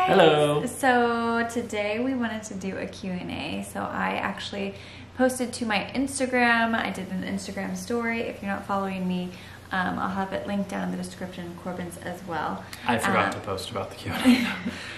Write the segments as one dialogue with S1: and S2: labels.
S1: Hello.
S2: So today we wanted to do a Q&A. So I actually posted to my Instagram. I did an Instagram story. If you're not following me, I'll have it linked down in the description, Corbin's as well.
S1: I forgot to post about the Q&A.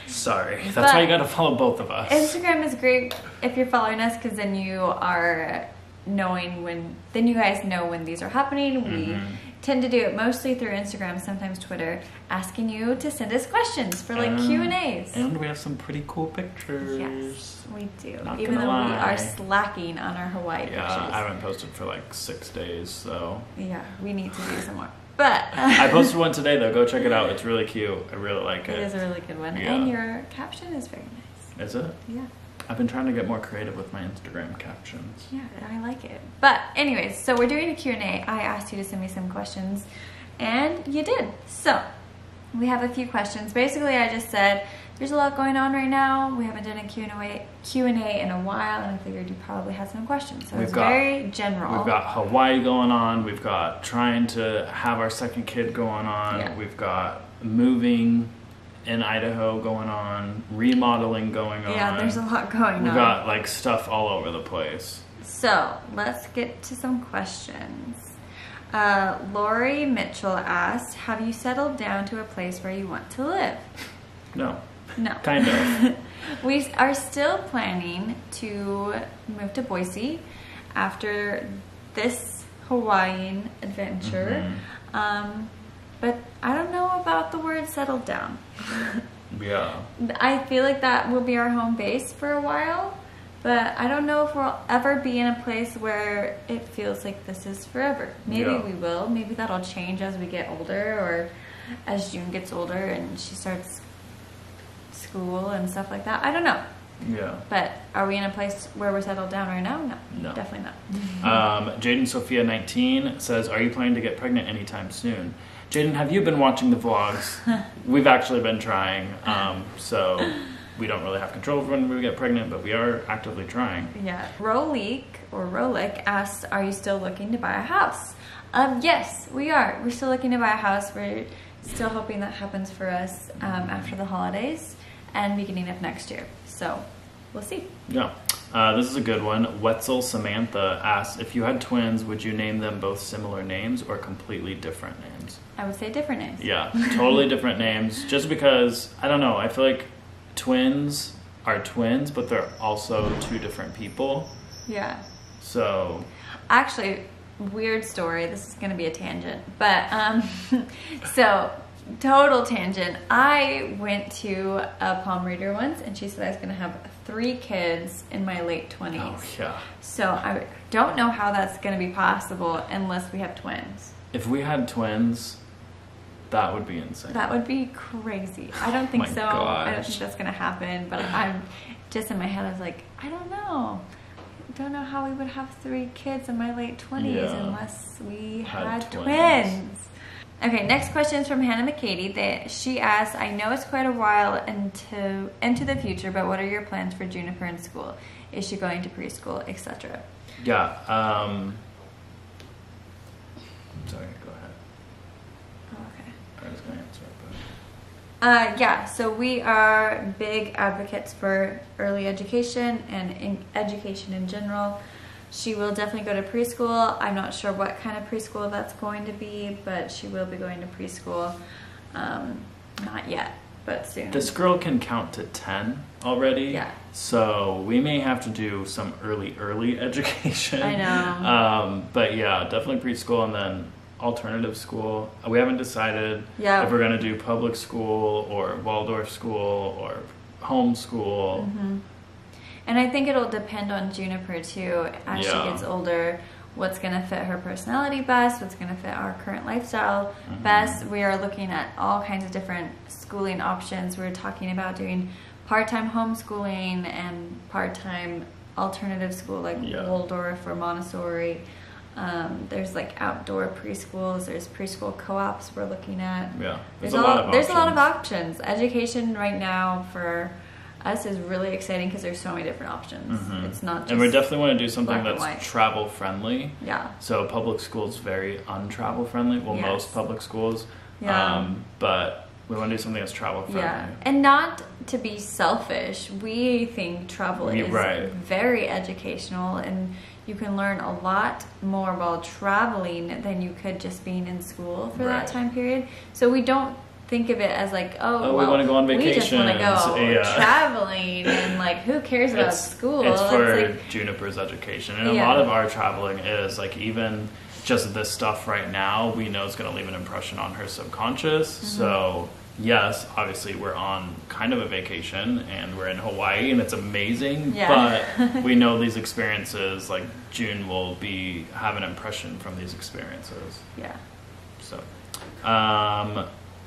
S1: Sorry. That's why you gotta follow both of us.
S2: Instagram is great if you're following us, because then you are knowing then you guys know when these are happening. We tend to do it mostly through Instagram, sometimes Twitter, asking you to send us questions for like Q&As.
S1: And we have some pretty cool pictures.
S2: Yes, we do.
S1: Not
S2: Even though
S1: lie.
S2: we are slacking on our Hawaii pictures.
S1: Yeah, I haven't posted for like 6 days, so.
S2: Yeah, we need to do some more. But
S1: I posted one today though. Go check it out. It's really cute. I really like it.
S2: It is a really good one.
S1: Yeah.
S2: And your caption is very nice.
S1: Is it?
S2: Yeah.
S1: I've been trying to get more creative with my Instagram captions.
S2: Yeah, I like it. But anyways, so we're doing a Q&A. I asked you to send me some questions, and you did. So we have a few questions. Basically, I just said, there's a lot going on right now. We haven't done a Q&A in a while, and I figured you probably had some questions. So it's very general.
S1: We've got Hawaii going on. We've got trying to have our second kid going on.
S2: Yeah.
S1: We've got moving in Idaho going on, remodeling going on.
S2: Yeah, there's a lot going on.
S1: We've got like stuff all over the place.
S2: So let's get to some questions. Lori Mitchell asked, have you settled down to a place where you want to live?
S1: No.
S2: No.
S1: Kind of.
S2: We are still planning to move to Boise after this Hawaiian adventure. But I don't know about the word settled down.
S1: Yeah.
S2: I feel like that will be our home base for a while, but I don't know if we'll ever be in a place where it feels like this is forever. Maybe we will. Maybe that'll change as we get older, or as June gets older and she starts school and stuff like that. I don't know.
S1: Yeah.
S2: But are we in a place where we're settled down right now? No. Definitely not.
S1: Jaden Sophia 19 says, are you planning to get pregnant anytime soon? Jaden, have you been watching the vlogs? We've actually been trying, so we don't really have control of when we get pregnant, but we are actively trying.
S2: Yeah. Rolik asks, are you still looking to buy a house? Yes, we are. We're still looking to buy a house. We're still hoping that happens for us after the holidays and beginning of next year. So we'll see.
S1: Yeah. This is a good one. Wetzel Samantha asks, if you had twins, would you name them both similar names or completely different names?
S2: I would say different names.
S1: Yeah, totally different names. Just because, I don't know, I feel like twins are twins, but they're also two different people.
S2: Yeah.
S1: So.
S2: Actually, weird story. This is going to be a tangent. But, so, total tangent. I went to a palm reader once, and she said I was going to have 3 kids in my late 20s.
S1: Oh, yeah.
S2: So I don't know how that's going to be possible unless we have twins.
S1: If we had twins, that would be insane.
S2: That would be crazy. I don't think so.
S1: Gosh.
S2: I don't think that's going to happen. But I'm just in my head, I was like, I don't know. I don't know how we would have 3 kids in my late 20s unless we had twins. Okay, next question is from Hannah McCady. She asks, I know it's quite a while into the future, but what are your plans for Juniper in school? Is she going to preschool, etc.?
S1: Yeah. Sorry, go ahead.
S2: Oh, okay.
S1: I was going to answer it,
S2: Yeah, so we are big advocates for early education and education in general. She will definitely go to preschool. I'm not sure what kind of preschool that's going to be, but she will be going to preschool. Not yet, but soon.
S1: This girl can count to 10 already.
S2: Yeah.
S1: So we may have to do some early education.
S2: I know.
S1: But yeah, definitely preschool and then alternative school. We haven't decided if we're going to do public school or Waldorf school or homeschool.
S2: And I think it'll depend on Juniper too, as she gets older, what's going to fit her personality best, what's going to fit our current lifestyle best. We are looking at all kinds of different schooling options. We're talking about doing part-time homeschooling and part-time alternative school like Waldorf or Montessori. There's like outdoor preschools, there's preschool co-ops we're looking at.
S1: Yeah,
S2: there's a lot of options. Education right now for us is really exciting because there's so many different options. It's not just,
S1: and we definitely want to do something that's travel friendly.
S2: Yeah.
S1: So public schools very untravel friendly. Well, most public schools.
S2: Yeah.
S1: But We want to do something that's travel friendly.
S2: Yeah, and not to be selfish. We think travel is very educational, and you can learn a lot more while traveling than you could just being in school for that time period. So we don't think of it as like, well,
S1: we want to go on vacation.
S2: We just want to go traveling, and like, who cares about school?
S1: It's for like, Juniper's education, and a lot of our traveling is like, even just this stuff right now, we know is going to leave an impression on her subconscious. So yes, obviously we're on kind of a vacation and we're in Hawaii and it's amazing, but we know these experiences, like June will have an impression from these experiences. Yeah. So,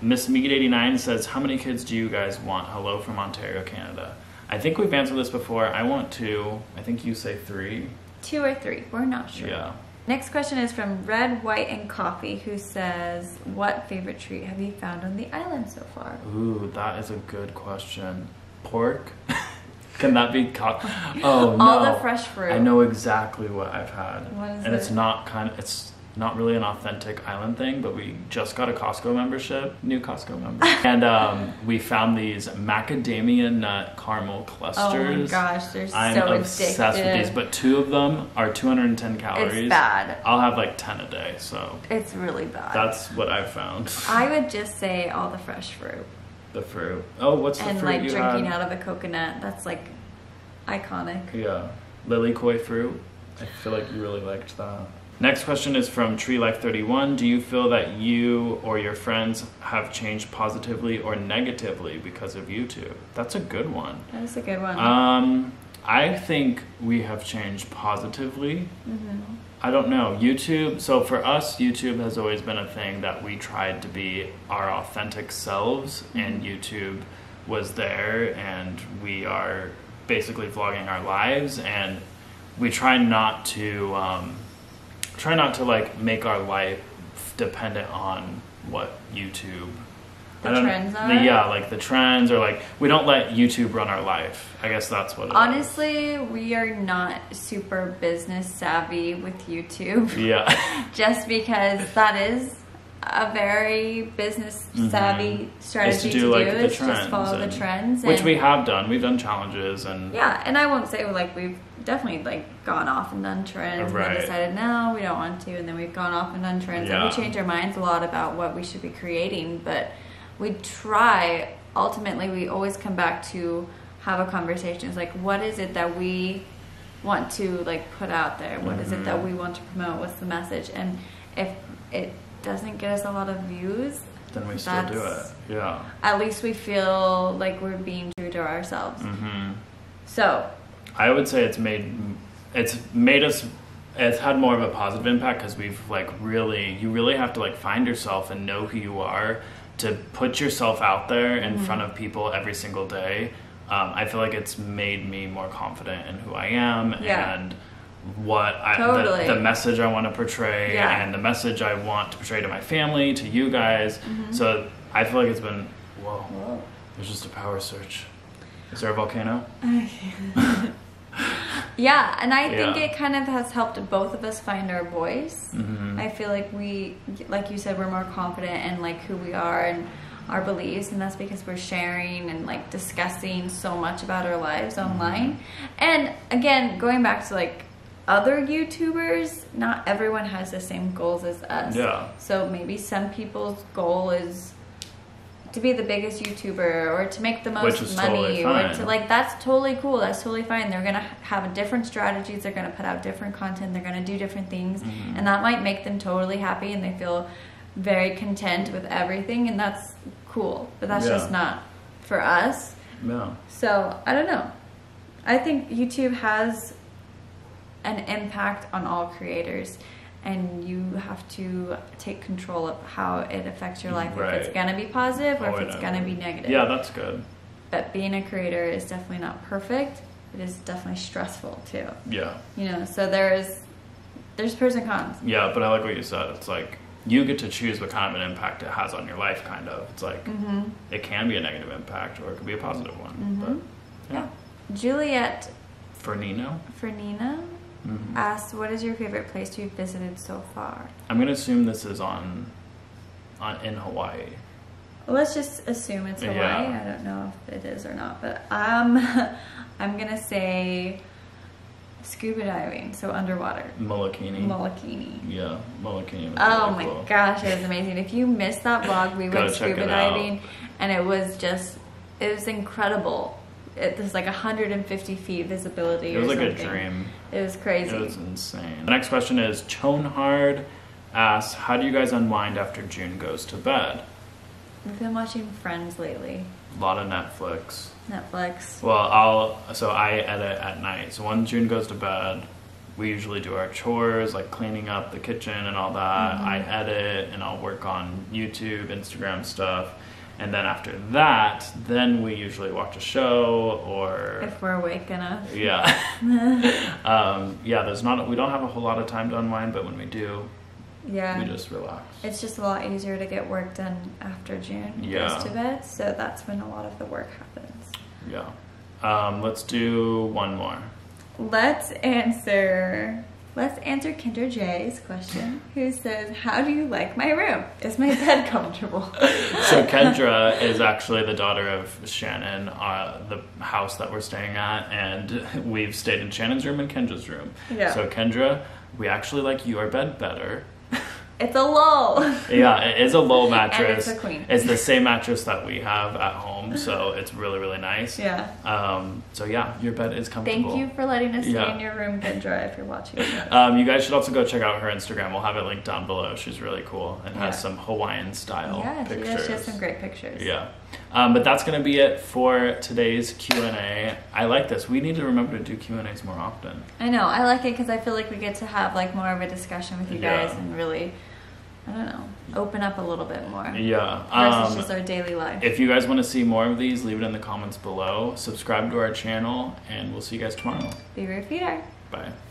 S1: Miss Mead 89 says, how many kids do you guys want? Hello from Ontario, Canada. I think we've answered this before. I want 2. I think you say 3.
S2: 2 or 3. We're not sure.
S1: Yeah.
S2: Next question is from Red, White, and Coffee, who says, what favorite treat have you found on the island so far?
S1: Ooh, that is a good question. Pork? Can that be Oh, no.
S2: All the fresh fruit.
S1: I know exactly what I've had.
S2: What is it?
S1: And it's not really an authentic island thing, but we just got a Costco membership, new Costco member. And we found these macadamia nut caramel clusters.
S2: Oh my gosh, they're
S1: I'm
S2: so
S1: obsessed with these, but 2 of them are 210 calories.
S2: It's bad.
S1: I'll have like 10 a day, so.
S2: It's really bad.
S1: That's what I've found.
S2: I would just say all the fresh fruit.
S1: The fruit. Oh, what's the fruit you had?
S2: And like drinking out of a coconut, that's like iconic.
S1: Yeah. Lilikoi fruit. I feel like you really liked that. Next question is from Tree Life 31. Do you feel that you or your friends have changed positively or negatively because of YouTube? That's a good one.
S2: That is a good one.
S1: I think we have changed positively. I don't know. YouTube, so for us, YouTube has always been a thing that we tried to be our authentic selves, and YouTube was there, and we are basically vlogging our lives, and we try not to like make our life dependent on what YouTube
S2: trends are?
S1: Like the trends, or like we don't let YouTube run our life. I guess that's what it
S2: Honestly, we are not super business savvy with YouTube.
S1: Yeah.
S2: Just because that is a very business savvy strategy to do.
S1: Like
S2: is just follow the trends.
S1: Which we have done. We've done challenges and
S2: yeah, and I won't say like we've definitely like gone off and done trends and then decided no, we don't want to, and then we've gone off and done trends and we change our minds a lot about what we should be creating, but we try, ultimately we always come back to have a conversation. It's like, what is it that we want to like put out there? What is it that we want to promote? What's the message? And if it doesn't get us a lot of views,
S1: then we still do it. Yeah.
S2: At least we feel like we're being true to ourselves. So
S1: I would say it's had more of a positive impact because we've like you really have to like find yourself and know who you are to put yourself out there in front of people every single day. I feel like it's made me more confident in who I am and what the message I want to portray and the message I want to portray to my family, to you guys. So I feel like it's been, whoa. There's just a power surge. Is there a volcano?
S2: Yeah, and I think it kind of has helped both of us find our voice. I feel like we, like you said, we're more confident in like who we are and our beliefs, and that's because we're sharing and like discussing so much about our lives online. And again, going back to like other YouTubers, not everyone has the same goals as us. Yeah. So maybe some people's goal is to be the biggest YouTuber or to make the most money, or to like, that's totally cool. That's totally fine. They're going to have different strategies. They're going to put out different content. They're going to do different things, and that might make them totally happy and they feel very content with everything, and that's cool. But that's just not for us.
S1: No.
S2: So I don't know. I think YouTube has an impact on all creators, and you have to take control of how it affects your life. If it's going to be positive or if it's going to be negative.
S1: Yeah, that's good.
S2: But being a creator is definitely not perfect. It is definitely stressful too.
S1: Yeah.
S2: You know, so there's pros and cons.
S1: Yeah, but I like what you said. It's like you get to choose what kind of an impact it has on your life, kind of. It's like it can be a negative impact or it could be a positive one. But, yeah.
S2: Juliet
S1: Fernina
S2: asks, what is your favorite place you've visited so far?
S1: I'm going to assume this is in Hawaii.
S2: Let's just assume it's Hawaii.
S1: Yeah.
S2: I don't know if it is or not, but I'm gonna say scuba diving, so underwater.
S1: Molokini. Yeah, Molokini.
S2: Oh
S1: really
S2: my
S1: cool.
S2: gosh, it was amazing. If you missed that vlog, we went scuba diving, and it was incredible. There's like 150 feet visibility.
S1: It was
S2: or
S1: like
S2: something.
S1: a dream.
S2: It was crazy.
S1: It was insane. The next question is Chonhard asks, how do you guys unwind after June goes to bed?
S2: We've been watching Friends lately.
S1: A lot of Netflix. Well, I edit at night. So when June goes to bed, we usually do our chores, like cleaning up the kitchen and all that. I edit and I'll work on YouTube, Instagram stuff. And then after that, then we usually watch a show or...
S2: if we're awake enough.
S1: Yeah. We don't have a whole lot of time to unwind, but when we do, we just relax.
S2: It's just a lot easier to get work done after June goes to bed, so that's when a lot of the work happens.
S1: Yeah. Let's do one more.
S2: Let's answer Kinder J's question, who says, how do you like my room? Is my bed comfortable?
S1: So Kendra is actually the daughter of Shannon, the house that we're staying at, and we've stayed in Shannon's room and Kendra's room.
S2: Yeah.
S1: So Kendra, we actually like your bed better.
S2: It's a low.
S1: Yeah, it is a low mattress.
S2: And it's a queen.
S1: It's the same mattress that we have at home, so it's really, really nice.
S2: Yeah.
S1: So yeah, your bed is comfortable.
S2: Thank you for letting us stay in your room, Kendra, if you're watching this.
S1: You guys should also go check out her Instagram. We'll have it linked down below. She's really cool and has some Hawaiian style pictures.
S2: Yeah, she has some great pictures.
S1: Yeah. But that's going to be it for today's Q&A. I like this. We need to remember to do Q&As more often.
S2: I know. I like it because I feel like we get to have like more of a discussion with you guys and really, I don't know, open up a little bit more.
S1: Yeah.
S2: Versus just our daily life.
S1: If you guys want to see more of these, leave it in the comments below. Subscribe to our channel, and we'll see you guys tomorrow.
S2: Be your feeder.
S1: Bye.